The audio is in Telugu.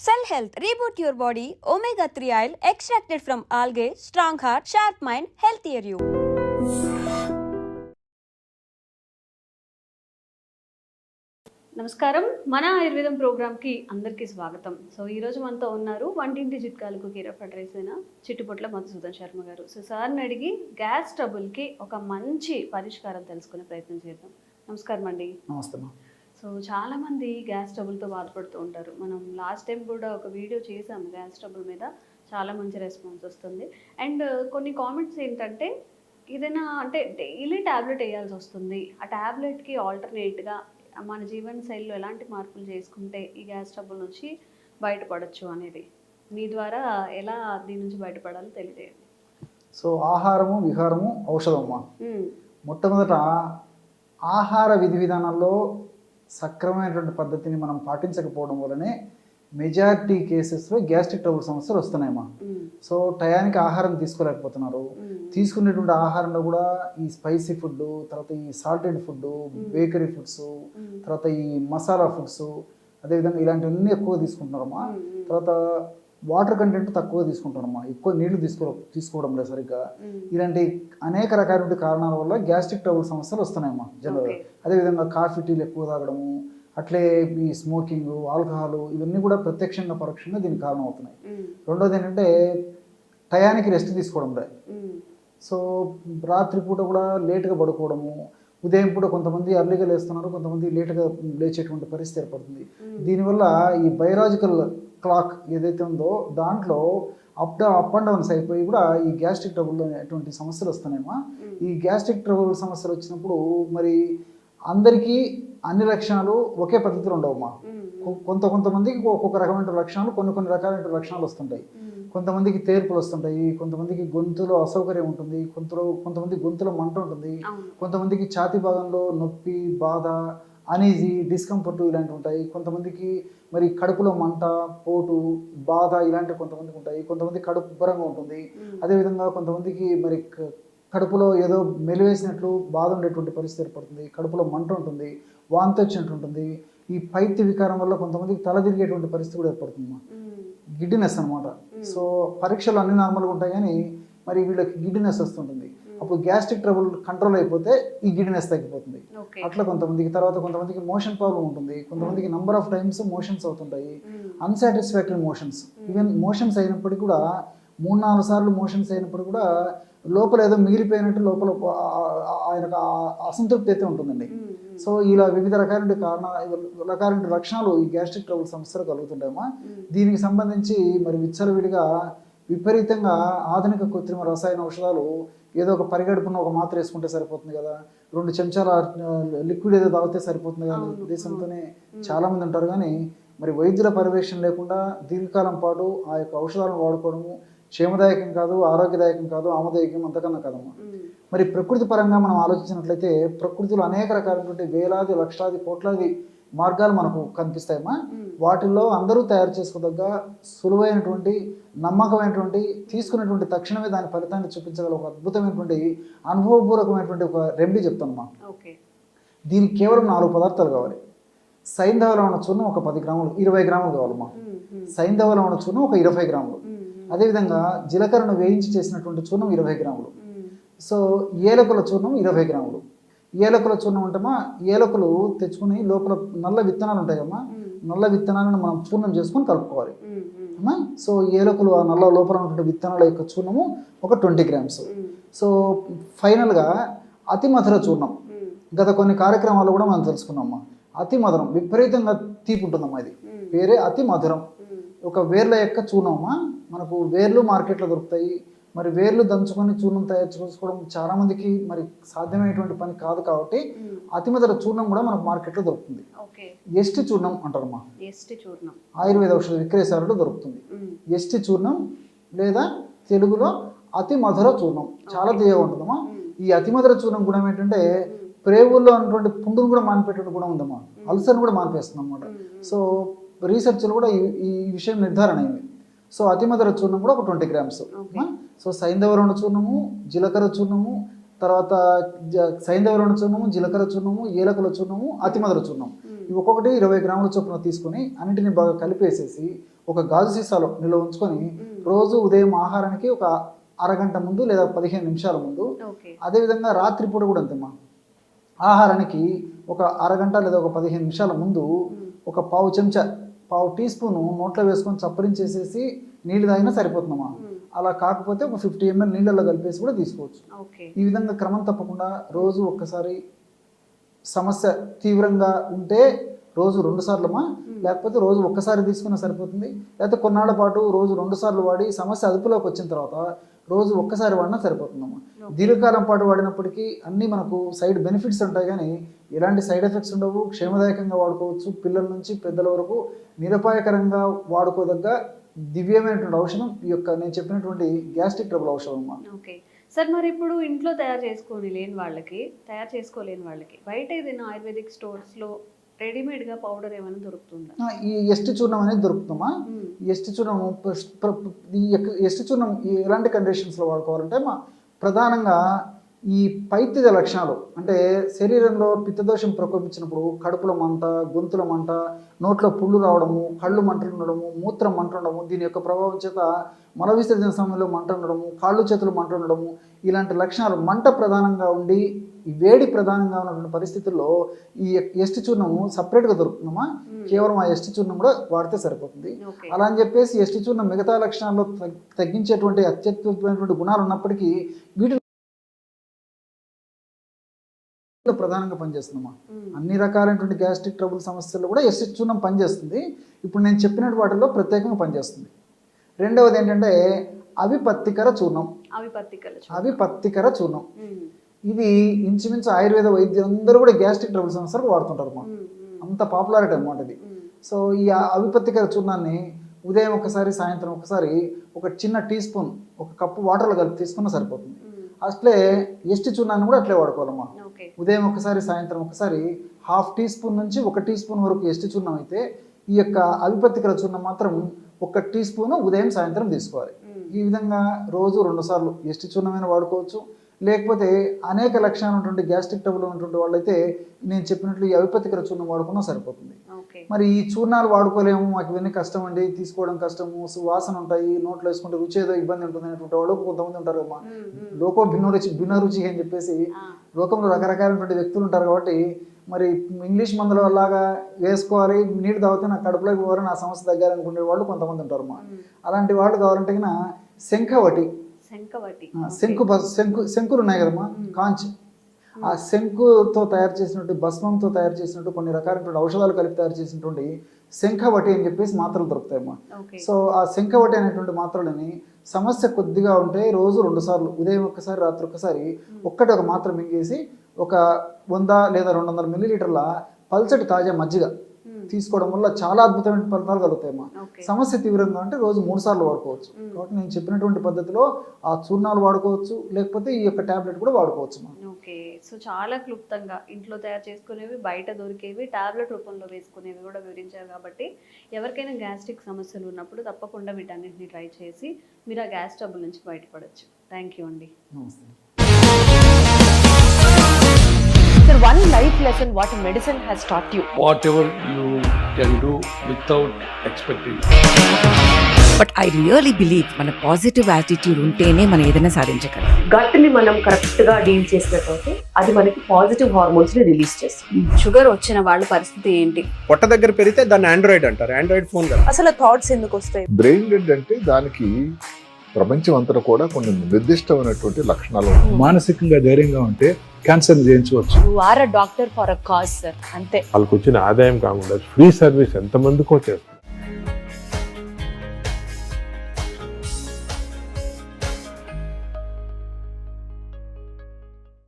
Cell Health, reboot your body, omega-3 oil extracted from algae, strong heart, sharp mind, healthier you. నమస్కారం. మన ఆయుర్వేదం ప్రోగ్రామ్కి అందరికీ స్వాగతం. సో ఈరోజు మనతో ఉన్నారు వంటింటి చిట్కాలకు కీరఫ్ అడ్రైస్ అయిన చిట్టుపొట్ల మధుసూదన్ శర్మ గారు. సో సార్ని అడిగి గ్యాస్ ట్రబుల్కి ఒక మంచి పరిష్కారం తెలుసుకునే ప్రయత్నం చేద్దాం. నమస్కారం అండి. నమస్తే. సో చాలామంది గ్యాస్ ట్రబుల్తో బాధపడుతూ ఉంటారు. మనం లాస్ట్ టైం కూడా ఒక వీడియో చేసాము గ్యాస్ ట్రబుల్ మీద, చాలా మంచి రెస్పాన్స్ వస్తుంది. అండ్ కొన్ని కామెంట్స్ ఏంటంటే ఏదైనా అంటే డైలీ ట్యాబ్లెట్ వేయాల్సి వస్తుంది, ఆ ట్యాబ్లెట్కి ఆల్టర్నేట్గా మన జీవన శైలిలో ఎలాంటి మార్పులు చేసుకుంటే ఈ గ్యాస్ ట్రబుల్ నుంచి బయటపడచ్చు అనేది మీ ద్వారా ఎలా దీని నుంచి బయటపడాలో తెలియజేయండి. సో ఆహారము విహారము ఔషధమ్మా. మొట్టమొదట ఆహార విధి విధానాల్లో సక్రమమైనటువంటి పద్ధతిని మనం పాటించకపోవడం వల్లనే మెజారిటీ కేసెస్లో గ్యాస్ట్రిక్ ట్రబుల్ సమస్యలు వస్తున్నాయమ్మా. సో టయానికి ఆహారం తీసుకోలేకపోతున్నారు. తీసుకునేటువంటి ఆహారంలో కూడా ఈ స్పైసీ ఫుడ్, తర్వాత ఈ సాల్టెడ్ ఫుడ్, బేకరీ ఫుడ్స్, తర్వాత ఈ మసాలా ఫుడ్స్, అదేవిధంగా ఇలాంటివన్నీ ఎక్కువ తీసుకుంటున్నారమ్మా. తర్వాత వాటర్ కంటెంట్ తక్కువ తీసుకుంటున్నారమ్మా, ఎక్కువ నీళ్లు తీసుకోవడం లేదు సరిగ్గా. ఇలాంటి అనేక రకాల కారణాల వల్ల గ్యాస్ట్రిక్ ట్రబుల్ సమస్యలు వస్తున్నాయమ్మా జనరల్గా. అదేవిధంగా కాఫీ టీలు ఎక్కువ తాగడము, అట్లే ఈ స్మోకింగ్, ఆల్కహాల్, ఇవన్నీ కూడా ప్రత్యక్షంగా పరోక్షంగా దీనికి కారణం అవుతున్నాయి. రెండోది ఏంటంటే టయానికి రెస్ట్ తీసుకోవడం లేదు. సో రాత్రిపూట కూడా లేట్గా పడుకోవడము, ఉదయం పూట కొంతమంది అర్లీగా లేస్తున్నారు, కొంతమంది లేట్గా లేచేటువంటి పరిస్థితి ఏర్పడుతుంది. దీనివల్ల ఈ బయలాజికల్ క్లాక్ ఏదైతే ఉందో దాంట్లో అప్ అండ్ డౌన్స్ అయిపోయి కూడా ఈ గ్యాస్ట్రిక్ ట్రబుల్ అటువంటి సమస్యలు వస్తున్నాయమ్మా. ఈ గ్యాస్ట్రిక్ ట్రబుల్ సమస్యలు వచ్చినప్పుడు మరి అందరికీ అన్ని లక్షణాలు ఒకే పద్ధతిలో ఉండవమ్మా. కొంతమందికి ఒక్కొక్క రకమైన లక్షణాలు, కొన్ని రకాలైన లక్షణాలు వస్తుంటాయి. కొంతమందికి తేర్పులు వస్తుంటాయి, కొంతమందికి గొంతులో అసౌకర్యం ఉంటుంది, కొంతమంది గొంతులో మంట ఉంటుంది, కొంతమందికి ఛాతీ భాగంలో నొప్పి, బాధ, అనీజీ, డిస్కంఫర్ట్ ఇలాంటివి ఉంటాయి. కొంతమందికి మరి కడుపులో మంట, పోటు, బాధ ఇలాంటివి కొంతమందికి ఉంటాయి. కొంతమంది కడుపు ఉబ్బరంగా ఉంటుంది. అదేవిధంగా కొంతమందికి మరి కడుపులో ఏదో మెలివేసినట్లు బాధ ఉండేటువంటి పరిస్థితి ఏర్పడుతుంది. కడుపులో మంట ఉంటుంది, వాంతి వచ్చినట్టు ఉంటుంది. ఈ పైత్య వికారం వల్ల కొంతమందికి తల తిరిగేటువంటి పరిస్థితి కూడా ఏర్పడుతుంది, గిడ్డినెస్ అనమాట. సో పరీక్షలు అన్ని నార్మల్గా ఉంటాయి కానీ మరి వీళ్ళకి గిడ్డినెస్ వస్తుంటుంది. అప్పుడు గ్యాస్ట్రిక్ ట్రబుల్ కంట్రోల్ అయిపోతే ఈ గిడ్డినెస్ తగ్గిపోతుంది. అట్లా కొంతమందికి. తర్వాత కొంతమందికి మోషన్ ప్రాబ్లం ఉంటుంది, కొంతమందికి నంబర్ ఆఫ్ టైమ్స్ మోషన్స్ అవుతుంటాయి, అన్సాటిస్ఫాక్టరీ మోషన్స్. ఈవెన్ మోషన్స్ అయినప్పటికీ కూడా 3-4 సార్లు మోషన్స్ అయినప్పుడు కూడా లోపల ఏదో మిగిలిపోయినట్టు లోపల ఆయనకు అసంతృప్తి అయితే ఉంటుందండి. సో ఇలా వివిధ రకాల లక్షణాలు ఈ గ్యాస్ట్రిక్ ట్రబుల్ సమస్యలు కలుగుతుంటాయమ్మా. దీనికి సంబంధించి మరి విచ్చలవిడిగా విపరీతంగా ఆధునిక కృత్రిమ రసాయన ఔషధాలు, ఏదో ఒక పరిగడుపున ఒక మాత్ర వేసుకుంటే సరిపోతుంది కదా, 2 చెంచాల లిక్విడ్ ఏదో తాగితే సరిపోతుంది కదా ఉద్దేశంతోనే చాలామంది ఉంటారు. కానీ మరి వైద్యుల పర్యవేక్షణ లేకుండా దీర్ఘకాలం పాటు ఆ యొక్క ఔషధాలను వాడుకోవడము క్షేమదాయకం కాదు, ఆరోగ్యదాయకం కాదు, ఆమదాయకం అంతకన్నా కదమ్మా. మరి ప్రకృతి పరంగా మనం ఆలోచించినట్లయితే ప్రకృతిలో అనేక రకాలైనటువంటి వేలాది, లక్షలాది, కోట్లాది మార్గాలు మనకు కనిపిస్తాయమ్మా. వాటిల్లో అందరూ తయారు చేసుకోదగ్గ సులువైనటువంటి, నమ్మకమైనటువంటి, తీసుకున్నటువంటి తక్షణమే దాని ఫలితాన్ని చూపించగల ఒక అద్భుతమైనటువంటి అనుభవపూర్వకమైనటువంటి ఒక రెమెడీ చెప్తానమ్మా. దీనికి కేవలం 4 పదార్థాలు కావాలి. సైంధవ లవణ చూర్ణం ఒక 10 గ్రాములు, 20 గ్రాములు కావాలమ్మా. సైంధవ లవణ చూర్ణం ఒక 20 గ్రాములు. అదేవిధంగా జీలకర్రను వేయించి చేసినటువంటి చూర్ణం 20 గ్రాములు. సో ఏలకుల చూర్ణం 20 గ్రాములు. ఏలకుల చూర్ణం అంటేమా ఏలకులు తెచ్చుకుని లోపల నల్ల విత్తనాలు ఉంటాయమ్మా, నల్ల విత్తనాలను మనం చూర్ణం చేసుకుని కలుపుకోవాలి అమ్మా. సో ఏలకులు ఆ నల్ల లోపల ఉన్నటువంటి విత్తనాల యొక్క చూర్ణము ఒక 20 గ్రామ్స్. సో ఫైనల్గా అతి మధుర చూర్ణం. గత కొన్ని కార్యక్రమాలు కూడా మనం తెలుసుకున్నామమ్మా. అతి మధురం, విపరీతంగా తీపి ఉంటుందమ్మా. ఇది పేరే అతి మధురం. ఒక వేర్ల యొక్క చూర్ణమమ్మా. మనకు వేర్లు మార్కెట్లో దొరుకుతాయి. మరి వేర్లు దంచుకొని చూర్ణం తయారు చేసుకోవడం చాలామందికి మరి సాధ్యమైనటువంటి పని కాదు కాబట్టి అతిమధుర చూర్ణం కూడా మనకు మార్కెట్లో దొరుకుతుంది. ఎస్టి చూర్ణం అంటారమ్మా. ఆయుర్వేద ఔషధ విక్రయశాలలో దొరుకుతుంది ఎస్టి చూర్ణం, లేదా తెలుగులో అతి మధుర చూర్ణం. చాలా తీయగా ఉంటుందమ్మా. ఈ అతి మధుర చూర్ణం గుణం ఏంటంటే ప్రేవుల్లో ఉన్నటువంటి పుండును కూడా మానిపెట్టే గుణం ఉందమ్మా. అల్సర్ని కూడా మానిపేస్తుంది అన్నమాట. సో రీసెర్చ్లో కూడా ఈ విషయం నిర్ధారణ అయింది. సో అతి మధుర చూర్ణం కూడా ఒక 20 గ్రామ్స్. సో సైంధవ లవణ చూర్ణము, జీలకర్ర చూర్ణము, తర్వాత సైంధవ లవణ చూర్ణము, జీలకర్ర చూర్ణము, ఏలకుల చూర్ణము, అతి మధుర చూర్ణం, ఇవి ఒక్కొక్కటి 20 గ్రాముల చొప్పున తీసుకొని అన్నింటిని బాగా కలిపేసేసి ఒక గాజు సీసాలో నిల్వ ఉంచుకొని రోజు ఉదయం ఆహారానికి ఒక అరగంట ముందు లేదా 15 నిమిషాల ముందు, ఓకే. అదేవిధంగా రాత్రిపూట కూడా అంతేమ్మా, ఆహారానికి ఒక అరగంట లేదా ఒక 15 నిమిషాల ముందు ఒక పావు చెంచా, పావు టీ స్పూను నోట్లో వేసుకొని చప్పరించేసేసి నీళ్ళు తాగినా సరిపోతుందమ్మా. అలా కాకపోతే ఒక 50 ml నీళ్ళల్లో కలిపేసి కూడా తీసుకోవచ్చు. ఓకే. ఈ విధంగా క్రమం తప్పకుండా రోజు ఒక్కసారి, సమస్య తీవ్రంగా ఉంటే రోజు 2 సార్లుమా, లేకపోతే రోజు ఒక్కసారి తీసుకున్నా సరిపోతుంది. లేకపోతే కొన్నాళ్ళ పాటు రోజు 2 సార్లు వాడి సమస్య అదుపులోకి వచ్చిన తర్వాత రోజు ఒక్కసారి వాడినా సరిపోతుందమ్మా. దీర్ఘకాలం పాటు వాడినప్పటికీ అన్నీ మనకు సైడ్ బెనిఫిట్స్ ఉంటాయి, కానీ ఎలాంటి సైడ్ ఎఫెక్ట్స్ ఉండవు. క్షేమదాయకంగా వాడుకోవచ్చు. పిల్లల నుంచి పెద్దల వరకు నిరపాయకరంగా వాడుకోదగ్గ దివ్యమైనటువంటి ఔషధం ఈ యొక్క నేను చెప్పినటువంటి గ్యాస్ట్రిక్ ట్రబుల్ ఔషధం అమ్మా. ఓకే సార్, మరి ఇప్పుడు ఇంట్లో తయారు చేసుకోలేని వాళ్ళకి బయట ఏదైనా ఆయుర్వేదిక్ స్టోర్స్లో రెడీమేడ్గా పౌడర్ ఏమైనా దొరుకుతుందా? ఈ ఎస్టి చూర్ణం అనేది దొరుకుతుందమ్మా. ఈ ఎస్టి చూర్ణము ఎస్టి చూర్ణం ఎలాంటి కండిషన్స్లో వాడుకోవాలంటే ప్రధానంగా ఈ పైత్య లక్షణాలు, అంటే శరీరంలో పిత్తదోషం ప్రకోపించినప్పుడు కడుపులో మంట, గొంతుల మంట, నోట్లో పుళ్ళు రావడము, కళ్ళు మంటలు ఉండడము, మూత్రం మంట ఉండడము, దీని యొక్క ప్రభావం చేత మల విసర్జన సమయంలో మంట ఉండడము, కాళ్ళు చేతులు మంట ఉండడము, ఇలాంటి లక్షణాలు మంట ప్రధానంగా ఉండి ఈ వేడి ప్రధానంగా ఉన్నటువంటి పరిస్థితుల్లో ఈ ఎస్టి చూర్ణము సపరేట్గా దొరుకుతుందమ్మా. కేవలం ఆ ఎస్టి చూర్ణం కూడా వాడితే సరిపోతుంది. అలా అని చెప్పేసి ఎస్టి చూర్ణం మిగతా లక్షణాల్లో తగ్గించేటువంటి అత్యద్భుతమైనటువంటి గుణాలు ఉన్నప్పటికీ వీటి ప్రధానంగా పనిచేస్తుందమ్మా. అన్ని రకాలైనటువంటి గ్యాస్ట్రిక్ ట్రబుల్ సమస్యల్లో కూడా ఎస్టి చూర్ణం పనిచేస్తుంది. ఇప్పుడు నేను చెప్పినటువంటి వాటిల్లో ప్రత్యేకంగా పనిచేస్తుంది. రెండవది ఏంటంటే అవిపత్తికర చూర్ణం. అవిపత్తికర చూర్ణం ఇది ఇంచుమించు ఆయుర్వేద వైద్యులందరూ కూడా గ్యాస్ట్రిక్ ట్రబుల్ సమస్యలకు వాడుతుంటారు అన్నమాట. అంత పాపులారిటీ అనమాట ఇది. సో ఈ అవిపత్తికర చూర్ణాన్ని ఉదయం ఒకసారి, సాయంత్రం ఒకసారి ఒక చిన్న టీ స్పూన్, ఒక కప్పు వాటర్లో కలిపి తీసుకున్నా సరిపోతుంది. అట్లే ఎస్టి చూర్ణాన్ని కూడా అట్లే వాడుకోవాలమ్మా. ఉదయం ఒకసారి, సాయంత్రం ఒకసారి 1/2 టీ స్పూన్ నుంచి 1 టీ స్పూన్ వరకు ఎస్టి చూర్ణం అయితే, ఈ యొక్క అవిపత్తికర చూర్ణం మాత్రం 1 టీ స్పూన్ ఉదయం, సాయంత్రం తీసుకోవాలి. ఈ విధంగా రోజు 2 సార్లు ఎస్టి చూర్ణమైనా వాడుకోవచ్చు. లేకపోతే అనేక లక్షణాలు ఉన్నటువంటి గ్యాస్ట్రిక్ ట్రబుల్ ఉన్నటువంటి వాళ్ళైతే నేను చెప్పినట్లు ఈ అవిపత్తికర చూర్ణం వాడుకున్నా సరిపోతుంది. మరి ఈ చూర్ణాలు వాడుకోలేము, మాకు ఇవన్నీ కష్టం అండి, తీసుకోవడం కష్టము, వాసన ఉంటాయి, నోట్లో వేసుకుంటే రుచి ఏదో ఇబ్బంది ఉంటుంది అనేటువంటి వాళ్ళు కొంతమంది ఉంటారు కమ్మా. లోకో భిన్న రుచి అని చెప్పేసి లోకంలో రకరకాలైనటువంటి వ్యక్తులు ఉంటారు. కాబట్టి మరి ఇంగ్లీష్ మందుల లాగా వేసుకోవాలి, నీళ్ళు తాగితే నా కడుపులోకి పోవాలి, నా సమస్య తగ్గాలనుకునే వాళ్ళు కొంతమంది ఉంటారమ్మా. అలాంటి వాళ్ళు కావాలంటే శంకులు ఉన్నాయి కదమ్మా, కాంచ్, ఆ శంకుతో తయారు చేసినట్టు, భస్మంతో తయారు చేసినట్టు కొన్ని రకాలైనటువంటి ఔషధాలు కలిపి తయారు చేసినటువంటి శంఖవటి అని చెప్పేసి మాత్రలు దొరుకుతాయమ్మా. సో ఆ శంఖవటి అనేటువంటి మాత్రలని సమస్య కొద్దిగా ఉంటే రోజు 2 సార్లు, ఉదయం ఒకసారి, రాత్రి ఒకసారి, ఒక మాత్ర మింగేసి ఒక 100 లేదా 200 మిల్లీలీటర్ల పల్చటి తాజా మజ్జిగ తీసుకోవడం వల్ల చాలా అద్భుతమైన ఫలితాలు కలుగుతాయమ్మా. సమస్య తీవ్రంగా అంటే రోజు 3 సార్లు వాడుకోవచ్చు. కాబట్టి నేను చెప్పినటువంటి పద్ధతిలో ఆ చూర్ణాలు వాడుకోవచ్చు, లేకపోతే ఈ యొక్క టాబ్లెట్ కూడా వాడుకోవచ్చు. ఓకే, సో చాలా క్లుప్తంగా ఇంట్లో తయారు చేసుకునేవి, బయట దొరికేవి, టాబ్లెట్ రూపంలో వేసుకునేవి కూడా వివరించారు. కాబట్టి ఎవరికైనా గ్యాస్ట్రిక్ సమస్యలు ఉన్నప్పుడు తప్పకుండా వీటన్నిటిని ట్రై చేసి మీరు ఆ గ్యాస్ ట్రబుల్ నుంచి బయటపడవచ్చు. థ్యాంక్ యూ అండి. నమస్తే. Sir, one life lesson what medicine has taught you. Whatever you can do without expecting. But I really believe మన పాజిటివ్ యాటిట్యూడ్ ఉంటేనే మనం ఏదైనా సాధించగలం. గట్ ని మనం కరెక్ట్ గా డీల్ చేసినట్లయితే అది మనకి పాజిటివ్ హార్మోన్స్ ని రిలీజ్ చేస్తుంది. షుగర్ వచ్చిన వాళ్ళ పరిస్థితి ఏంటి? పొట్ట దగ్గర పెరిగితే దాన్ని ఆండ్రాయిడ్ అంటారు, ఆండ్రాయిడ్ ఫోన్ కదా. అసలు థాట్స్ ఎందుకు వస్తాయి? బ్రెయిన్ డెడ్ అంటే దానికి ప్రపంచం అంతా కూడా కొన్ని నిర్దిష్టమైనటువంటి లక్షణాలు. మానసికంగా ధైర్యంగా ఉంటే క్యాన్సర్ జయించవచ్చు. You are a doctor for a cause sir, అంతే. వాళ్ళకు వచ్చిన ఆదాయం కాకుండా ఫ్రీ సర్వీస్ ఎంతమందికో చేస్తారు.